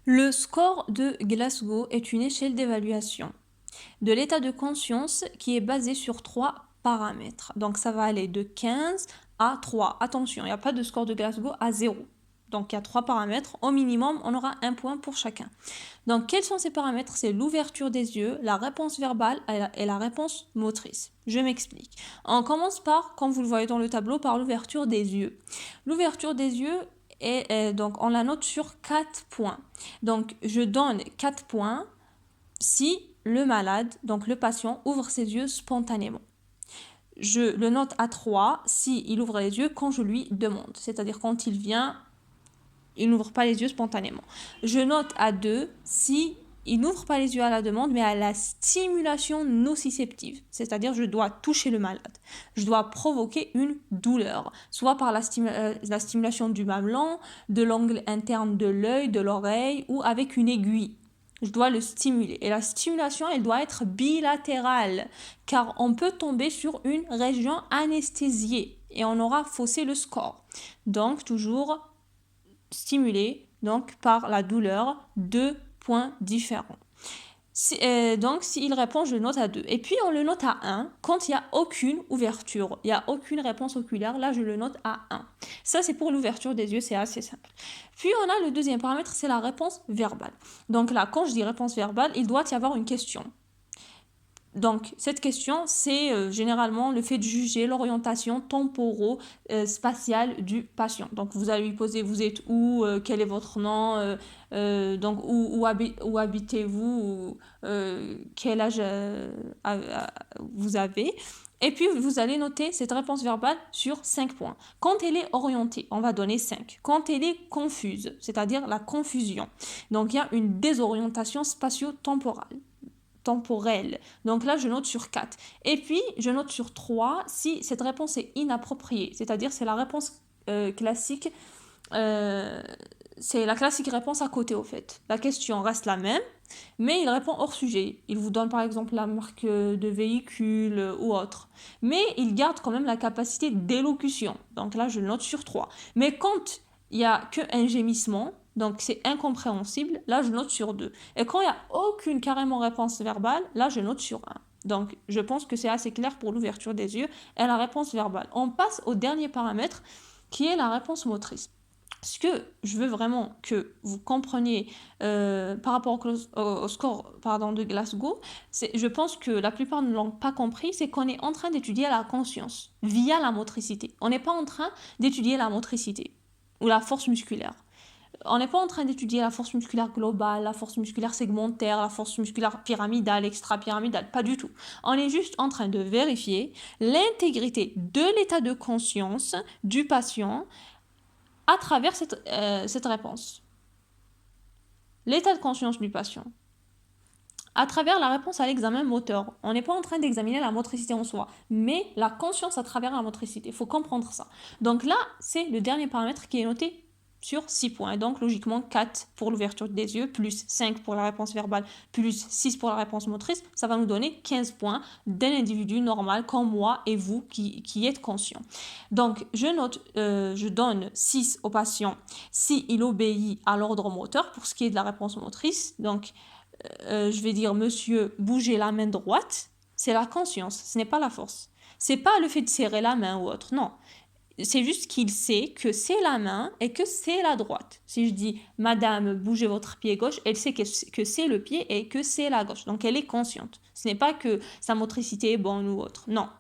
Le score de Glasgow est une échelle d'évaluation de l'état de conscience qui est basée sur 3 paramètres. Donc ça va aller de 15 à 3. Attention, il n'y a pas de score de Glasgow à 0. Donc il y a 3 paramètres. Au minimum, on aura un point pour chacun. Donc quels sont ces paramètres? C'est l'ouverture des yeux, la réponse verbale et la réponse motrice. Je m'explique. On commence par, comme vous le voyez dans le tableau, par l'ouverture des yeux. L'ouverture des yeux, donc on la note sur 4 points. Donc je donne 4 points si le malade, donc le patient, ouvre ses yeux spontanément. Je le note à 3 si il ouvre les yeux quand je lui demande. C'est-à-dire quand il vient, il n'ouvre pas les yeux spontanément. Je note à 2 si il n'ouvre pas les yeux à la demande, mais à la stimulation nociceptive. C'est-à-dire je dois toucher le malade. Je dois provoquer une douleur, soit par la stimulation du mamelon, de l'angle interne de l'œil, de l'oreille, ou avec une aiguille. Je dois le stimuler. Et la stimulation, elle doit être bilatérale, car on peut tomber sur une région anesthésiée et on aura faussé le score. Donc, toujours stimuler donc, par la douleur 2 points différents. Donc, s'il répond, je le note à 2. Et puis, on le note à 1 quand il n'y a aucune ouverture. Il n'y a aucune réponse oculaire. Là, je le note à 1. Ça, c'est pour l'ouverture des yeux. C'est assez simple. Puis, on a le deuxième paramètre, c'est la réponse verbale. Donc là, quand je dis réponse verbale, il doit y avoir une question. Donc, cette question, c'est généralement le fait de juger l'orientation temporo-spatiale du patient. Donc, vous allez lui poser, vous êtes où, quel est votre nom, donc où habitez-vous, quel âge vous avez. Et puis, vous allez noter cette réponse verbale sur 5 points. Quand elle est orientée, on va donner 5. Quand elle est confuse, c'est-à-dire la confusion. Donc, il y a une désorientation spatio-temporelle. Donc là, je note sur 4. Et puis, je note sur 3 si cette réponse est inappropriée. C'est-à-dire, c'est la réponse classique. C'est la classique réponse à côté, au fait. La question reste la même, mais il répond hors sujet. Il vous donne, par exemple, la marque de véhicule ou autre. Mais il garde quand même la capacité d'élocution. Donc là, je le note sur 3. Mais quand il n'y a qu'un gémissement, donc c'est incompréhensible, là je note sur 2. Et quand il n'y a aucune carrément réponse verbale, là je note sur 1. Donc je pense que c'est assez clair pour l'ouverture des yeux et la réponse verbale. On passe au dernier paramètre qui est la réponse motrice. Ce que je veux vraiment que vous compreniez par rapport au score de Glasgow, je pense que la plupart ne l'ont pas compris, c'est qu'on est en train d'étudier la conscience via la motricité. On n'est pas en train d'étudier la motricité ou la force musculaire. On n'est pas en train d'étudier la force musculaire globale, la force musculaire segmentaire, la force musculaire pyramidale, extra-pyramidale, pas du tout. On est juste en train de vérifier l'intégrité de l'état de conscience du patient à travers cette réponse. L'état de conscience du patient. À travers la réponse à l'examen moteur. On n'est pas en train d'examiner la motricité en soi, mais la conscience à travers la motricité. Il faut comprendre ça. Donc là, c'est le dernier paramètre qui est noté sur 6 points. Donc logiquement 4 pour l'ouverture des yeux, plus 5 pour la réponse verbale, plus 6 pour la réponse motrice. Ça va nous donner 15 points d'un individu normal comme moi et vous qui êtes conscient. Donc je donne 6 au patient s'il obéit à l'ordre moteur pour ce qui est de la réponse motrice. Donc je vais dire monsieur, bougez la main droite, c'est la conscience, ce n'est pas la force. C'est pas le fait de serrer la main ou autre, non. C'est juste qu'il sait que c'est la main et que c'est la droite. Si je dis madame, bougez votre pied gauche, elle sait que c'est le pied et que c'est la gauche. Donc elle est consciente. Ce n'est pas que sa motricité est bonne ou autre. Non.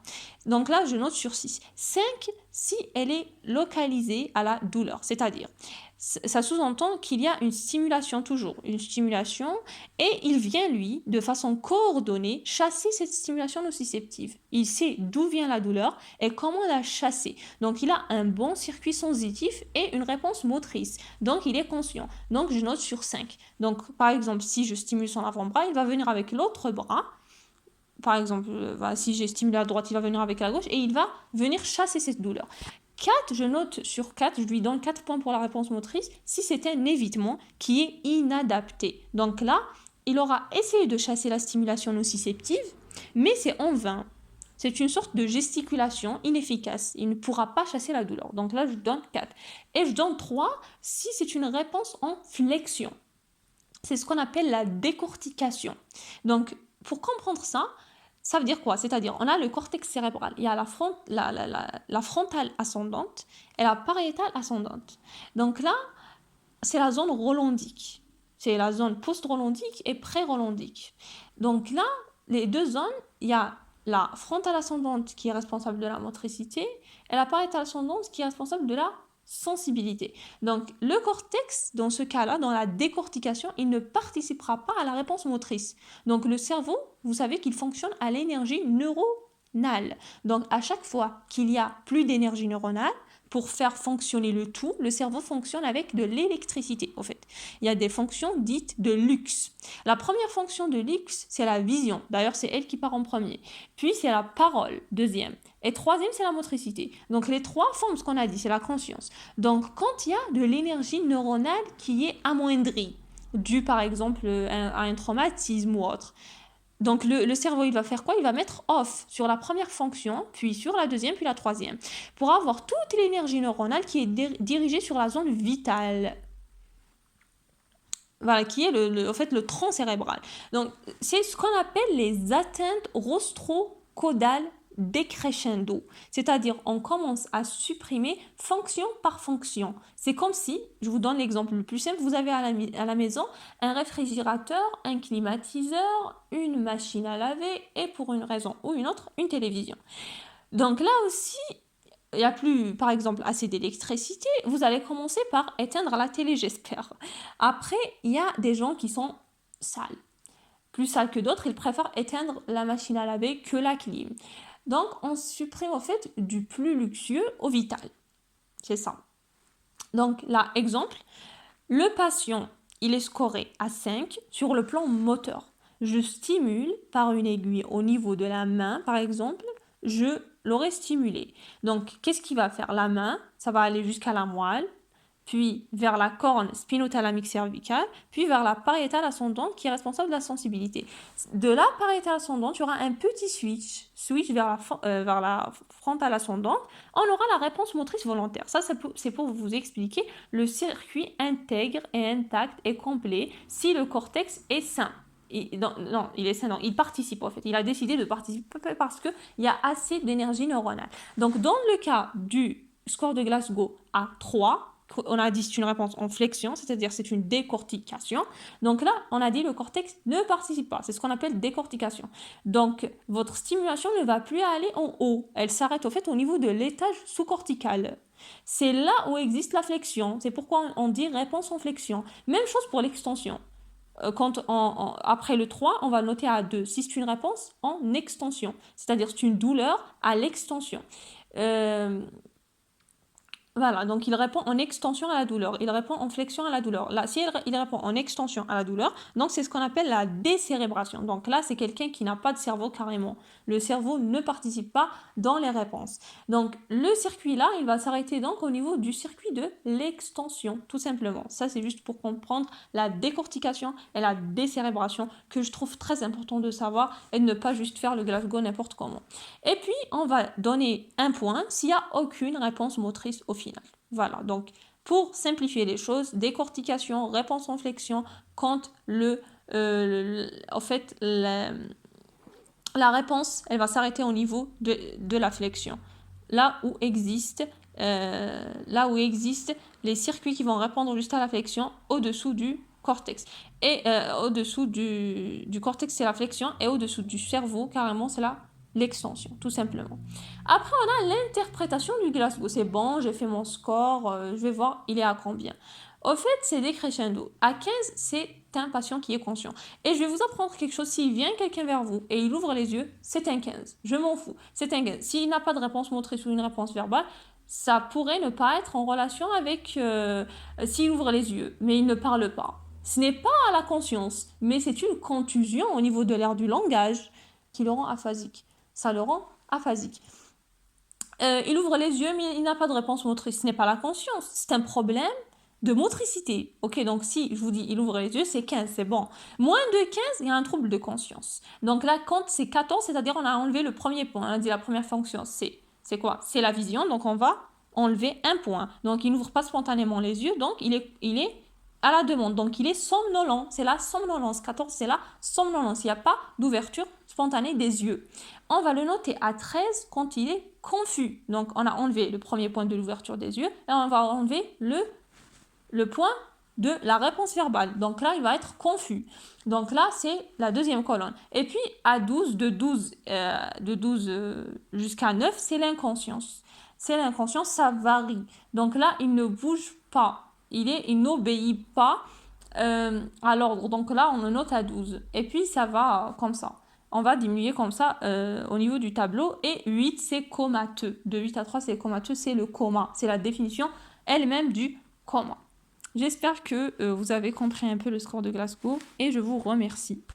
Donc là, je note sur 6. 5 si elle est localisée à la douleur. C'est-à-dire, ça sous-entend qu'il y a une stimulation toujours. Une stimulation et il vient, lui, de façon coordonnée, chasser cette stimulation nociceptive. Il sait d'où vient la douleur et comment la chasser. Donc, il a un bon circuit sensitif et une réponse motrice. Donc, il est conscient. Donc, je note sur 5. Donc, par exemple, si je stimule son avant-bras, il va venir avec l'autre bras. Par exemple, si j'ai stimulé à droite, il va venir avec la gauche et il va venir chasser cette douleur. 4, je note sur 4, je lui donne 4 points pour la réponse motrice si c'est un évitement qui est inadapté. Donc là, il aura essayé de chasser la stimulation nociceptive, mais c'est en vain. C'est une sorte de gesticulation inefficace. Il ne pourra pas chasser la douleur. Donc là, je donne 4. Et je donne 3 si c'est une réponse en flexion. c'est ce qu'on appelle la décortication. Donc, pour comprendre ça, ça veut dire quoi? C'est-à-dire, on a le cortex cérébral, il y a la frontale ascendante et la pariétale ascendante. Donc là, c'est la zone rolandique. C'est la zone post-rolandique et pré-rolandique. Donc là, les deux zones, il y a la frontale ascendante qui est responsable de la motricité et la pariétale ascendante qui est responsable de la sensibilité. Donc le cortex, dans ce cas-là, dans la décortication, il ne participera pas à la réponse motrice. Donc le cerveau, vous savez qu'il fonctionne à l'énergie neuronale. Donc à chaque fois qu'il y a plus d'énergie neuronale, pour faire fonctionner le tout, le cerveau fonctionne avec de l'électricité, en fait. Il y a des fonctions dites de luxe. La première fonction de luxe, c'est la vision. D'ailleurs, c'est elle qui part en premier. Puis, c'est la parole, deuxième. Et troisième, c'est la motricité. Donc, les trois forment ce qu'on a dit, c'est la conscience. Donc, quand il y a de l'énergie neuronale qui est amoindrie, due par exemple à un traumatisme ou autre, donc le cerveau, il va faire quoi? Il va mettre off sur la première fonction, puis sur la deuxième, puis la troisième, pour avoir toute l'énergie neuronale qui est dirigée sur la zone vitale. Voilà, qui est en fait le tronc cérébral. Donc c'est ce qu'on appelle les atteintes rostrocaudales décrescendo. C'est-à-dire on commence à supprimer fonction par fonction. C'est comme si, je vous donne l'exemple le plus simple, vous avez à la maison un réfrigérateur, un climatiseur, une machine à laver et pour une raison ou une autre, une télévision. Donc là aussi, il n'y a plus, par exemple, assez d'électricité, vous allez commencer par éteindre la télé, j'espère. Après, il y a des gens qui sont sales. Plus sales que d'autres, ils préfèrent éteindre la machine à laver que la clim. Donc, on supprime en fait du plus luxueux au vital. C'est ça. Donc, là, exemple, le patient, il est scoré à 5 sur le plan moteur. Je stimule par une aiguille au niveau de la main, par exemple, je l'aurais stimulé. Donc, qu'est-ce qu'il va faire? La main, ça va aller jusqu'à la moelle, puis vers la corne spinothalamique cervicale, puis vers la pariétale ascendante qui est responsable de la sensibilité. De la pariétale ascendante, il y aura un petit switch vers la frontale ascendante. On aura la réponse motrice volontaire. Ça, c'est pour vous expliquer le circuit intègre et intact et complet si le cortex est sain. Non, il est sain, non, il participe en fait. Il a décidé de participer parce qu'il y a assez d'énergie neuronale. Donc, dans le cas du score de Glasgow à 3, on a dit c'est une réponse en flexion, c'est-à-dire c'est une décortication. Donc là, on a dit le cortex ne participe pas. C'est ce qu'on appelle décortication. Donc, votre stimulation ne va plus aller en haut. Elle s'arrête au fait au niveau de l'étage sous-cortical. C'est là où existe la flexion. C'est pourquoi on dit réponse en flexion. Même chose pour l'extension. Après le 3, on va noter à 2. Si c'est une réponse en extension, c'est-à-dire c'est une douleur à l'extension. Voilà, donc il répond en extension à la douleur, il répond en flexion à la douleur. Là, si il répond en extension à la douleur, donc c'est ce qu'on appelle la décérébration. Donc là, c'est quelqu'un qui n'a pas de cerveau carrément. Le cerveau ne participe pas dans les réponses. Donc le circuit là, il va s'arrêter donc au niveau du circuit de l'extension, tout simplement. Ça, c'est juste pour comprendre la décortication et la décérébration que je trouve très important de savoir et de ne pas juste faire le Glasgow n'importe comment. Et puis, on va donner un point s'il n'y a aucune réponse motrice au final. Voilà, donc pour simplifier les choses, décortication, réponse en flexion, quand en fait, la réponse, elle va s'arrêter au niveau de la flexion. Là où existent les circuits qui vont répondre juste à la flexion au-dessous du cortex. Et au-dessous du cortex, c'est la flexion, et au-dessous du cerveau, carrément, c'est l'extension, tout simplement. Après, on a l'interprétation du Glasgow. C'est bon, j'ai fait mon score, je vais voir, il est à combien. Au fait, c'est décrescendo. À 15, c'est un patient qui est conscient. Et je vais vous apprendre quelque chose. S'il vient quelqu'un vers vous et il ouvre les yeux, c'est un 15. Je m'en fous. C'est un 15. S'il n'a pas de réponse motrice ou une réponse verbale, ça pourrait ne pas être en relation avec s'il ouvre les yeux, mais il ne parle pas. Ce n'est pas à la conscience, mais c'est une contusion au niveau de l'aire du langage qui le rend aphasique. Ça le rend aphasique. Il ouvre les yeux, mais il n'a pas de réponse motrice. Ce n'est pas la conscience, c'est un problème de motricité. Ok, donc si je vous dis il ouvre les yeux, c'est 15, c'est bon. Moins de 15, il y a un trouble de conscience. Donc là, quand c'est 14, c'est-à-dire on a enlevé le premier point. On a dit la première fonction, c'est quoi? C'est la vision, donc on va enlever un point. Donc il n'ouvre pas spontanément les yeux, donc il est à la demande. Donc, il est somnolent. C'est la somnolence. 14, c'est la somnolence. Il n'y a pas d'ouverture spontanée des yeux. On va le noter à 13 quand il est confus. Donc, on a enlevé le premier point de l'ouverture des yeux et on va enlever le point de la réponse verbale. Donc là, il va être confus. Donc là, c'est la deuxième colonne. Et puis, à 12, de 12 jusqu'à 9, c'est l'inconscience. C'est l'inconscience, ça varie. Donc là, il ne bouge pas. Il n'obéit pas à l'ordre. Donc là, on le note à 12. Et puis, ça va comme ça. On va diminuer comme ça au niveau du tableau. Et 8, c'est comateux. De 8 à 3, c'est comateux, c'est le coma. C'est la définition elle-même du coma. J'espère que vous avez compris un peu le score de Glasgow et je vous remercie.